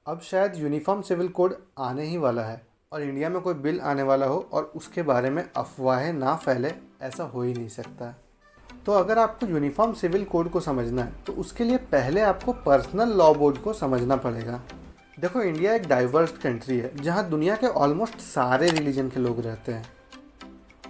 अब शायद uniform civil code आने ही वाला है और इंडिया में कोई बिल आने वाला हो और उसके बारे में अफवाहें ना फैले, ऐसा हो ही नहीं सकता। तो अगर आपको यूनिफॉर्म सिविल कोड को समझना है तो उसके लिए पहले आपको पर्सनल लॉ बोर्ड को समझना पड़ेगा। देखो, इंडिया एक डाइवर्स कंट्री है जहाँ दुनिया के ऑलमोस्ट सारे रिलीजन के लोग रहते हैं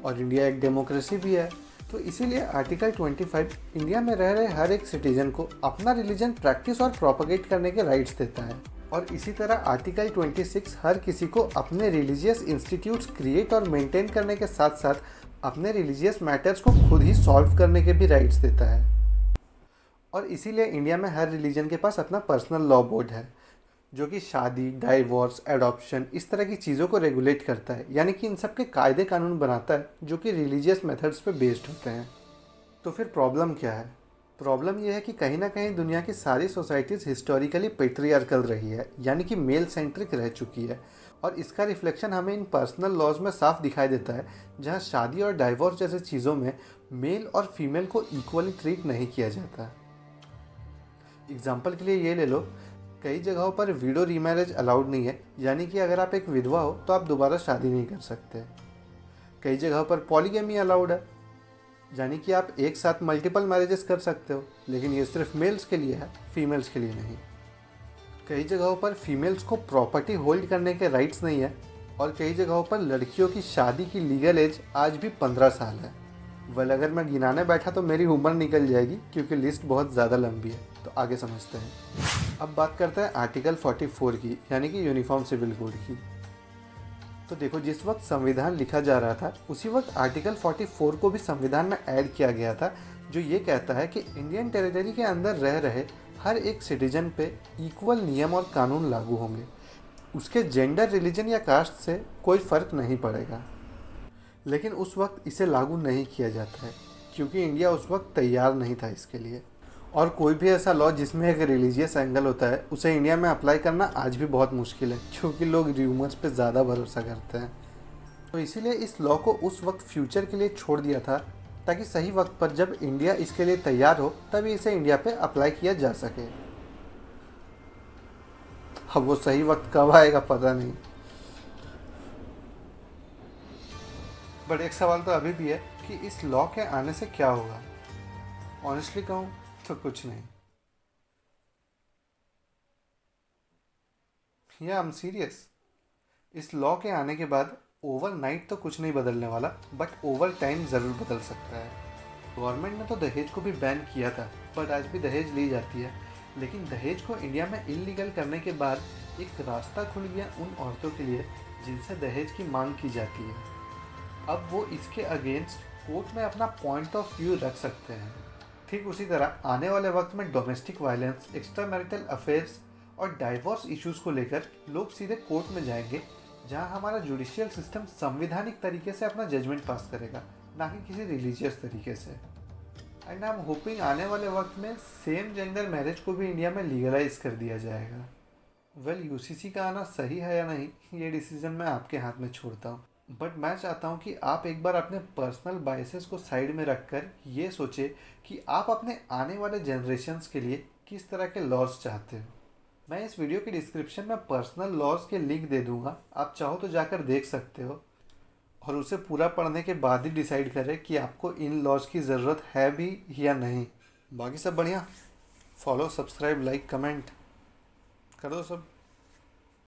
और इंडिया एक डेमोक्रेसी भी है। तो इसीलिए आर्टिकल 25 इंडिया में रह रहे हर एक सिटीजन को अपना रिलीजन प्रैक्टिस और प्रोपगेट करने के राइट्स देता है। और इसी तरह आर्टिकल 26 हर किसी को अपने रिलीजियस इंस्टीट्यूट्स क्रिएट और मेंटेन करने के साथ साथ अपने रिलीजियस मैटर्स को खुद ही सॉल्व करने के भी राइट्स देता है। और इसीलिए इंडिया में हर रिलीजन के पास अपना पर्सनल लॉ बोर्ड है जो कि शादी, डाइवोर्स, एडॉप्शन इस तरह की चीज़ों को रेगुलेट करता है, यानी कि इन सब के कायदे कानून बनाता है जो कि रिलीजियस मेथड्स पे बेस्ड होते हैं। तो फिर प्रॉब्लम क्या है? प्रॉब्लम यह है कि कहीं ना कहीं दुनिया की सारी सोसाइटीज़ हिस्टोरिकली पेट्रियार्कल रही है, यानी कि मेल सेंट्रिक रह चुकी है। और इसका रिफ्लेक्शन हमें इन पर्सनल लॉज में साफ दिखाई देता है, जहाँ शादी और डाइवोर्स जैसे चीज़ों में मेल और फीमेल को इक्वली ट्रीट नहीं किया जाता। एग्जाम्पल के लिए ये ले लो, कई जगहों पर विडो रीमैरिज अलाउड नहीं है, यानी कि अगर आप एक विधवा हो तो आप दोबारा शादी नहीं कर सकते। कई जगहों पर पॉलीगैमी अलाउड है, यानी कि आप एक साथ मल्टीपल मैरिजेस कर सकते हो, लेकिन ये सिर्फ मेल्स के लिए है, फीमेल्स के लिए नहीं। कई जगहों पर फीमेल्स को प्रॉपर्टी होल्ड करने के राइट्स नहीं है और कई जगहों पर लड़कियों की शादी की लीगल एज आज भी 15 साल है। वेल, अगर मैं गिनाने बैठा तो मेरी उम्र निकल जाएगी क्योंकि लिस्ट बहुत ज़्यादा लंबी है। तो आगे समझते हैं। अब बात करते हैं आर्टिकल 44 की, यानी कि यूनिफॉर्म सिविल कोड की। तो देखो, जिस वक्त संविधान लिखा जा रहा था उसी वक्त आर्टिकल 44 को भी संविधान में ऐड किया गया था, जो ये कहता है कि इंडियन टेरिटरी के अंदर रह रहे हर एक सिटीजन पे इक्वल नियम और कानून लागू होंगे। उसके जेंडर, रिलीजन या कास्ट से कोई फ़र्क नहीं पड़ेगा। लेकिन उस वक्त इसे लागू नहीं किया जाता है क्योंकि इंडिया उस वक्त तैयार नहीं था इसके लिए। और कोई भी ऐसा लॉ जिसमें एक रिलीजियस एंगल होता है उसे इंडिया में अप्लाई करना आज भी बहुत मुश्किल है, क्योंकि लोग र्यूमर्स पे ज़्यादा भरोसा करते हैं। तो इसीलिए इस लॉ को उस वक्त फ्यूचर के लिए छोड़ दिया था, ताकि सही वक्त पर जब इंडिया इसके लिए तैयार हो तभी इसे इंडिया पे अप्लाई किया जा सके। अब वो सही वक्त कब आएगा पता नहीं, बट एक सवाल तो अभी भी है कि इस लॉ के आने से क्या होगा। ऑनेस्टली कहूँ तो कुछ नहीं। या आई एम सीरियस। इस लॉ के आने के बाद ओवरनाइट तो कुछ नहीं बदलने वाला, बट ओवर टाइम ज़रूर बदल सकता है। गवर्नमेंट ने तो दहेज को भी बैन किया था, बट आज भी दहेज ली जाती है। लेकिन दहेज को इंडिया में इलीगल करने के बाद एक रास्ता खुल गया उन औरतों के लिए जिनसे दहेज की मांग की जाती है। अब वो इसके अगेंस्ट कोर्ट में अपना पॉइंट ऑफ व्यू रख सकते हैं। ठीक उसी तरह आने वाले वक्त में domestic violence, extra marital affairs और डाइवोर्स इश्यूज़ को लेकर लोग सीधे कोर्ट में जाएंगे, जहां हमारा जुडिशियल सिस्टम संवैधानिक तरीके से अपना जजमेंट पास करेगा, ना कि किसी रिलीजियस तरीके से। एंड आई एम होपिंग आने वाले वक्त में सेम जेंडर मैरिज को भी इंडिया में लीगलाइज कर दिया जाएगा। वेल, यूसीसी का आना सही है या नहीं, ये डिसीजन मैं आपके हाथ में छोड़ता हूँ। बट मैं चाहता हूँ कि आप एक बार अपने पर्सनल बायसेस को साइड में रखकर ये सोचे कि आप अपने आने वाले जनरेशन्स के लिए किस तरह के लॉज चाहते हो। मैं इस वीडियो के डिस्क्रिप्शन में पर्सनल लॉज के लिंक दे दूँगा, आप चाहो तो जाकर देख सकते हो और उसे पूरा पढ़ने के बाद ही डिसाइड करें कि आपको इन लॉज की ज़रूरत है भी या नहीं। बाकी सब बढ़िया। फॉलो, सब्सक्राइब, लाइक, कमेंट कर दो सब।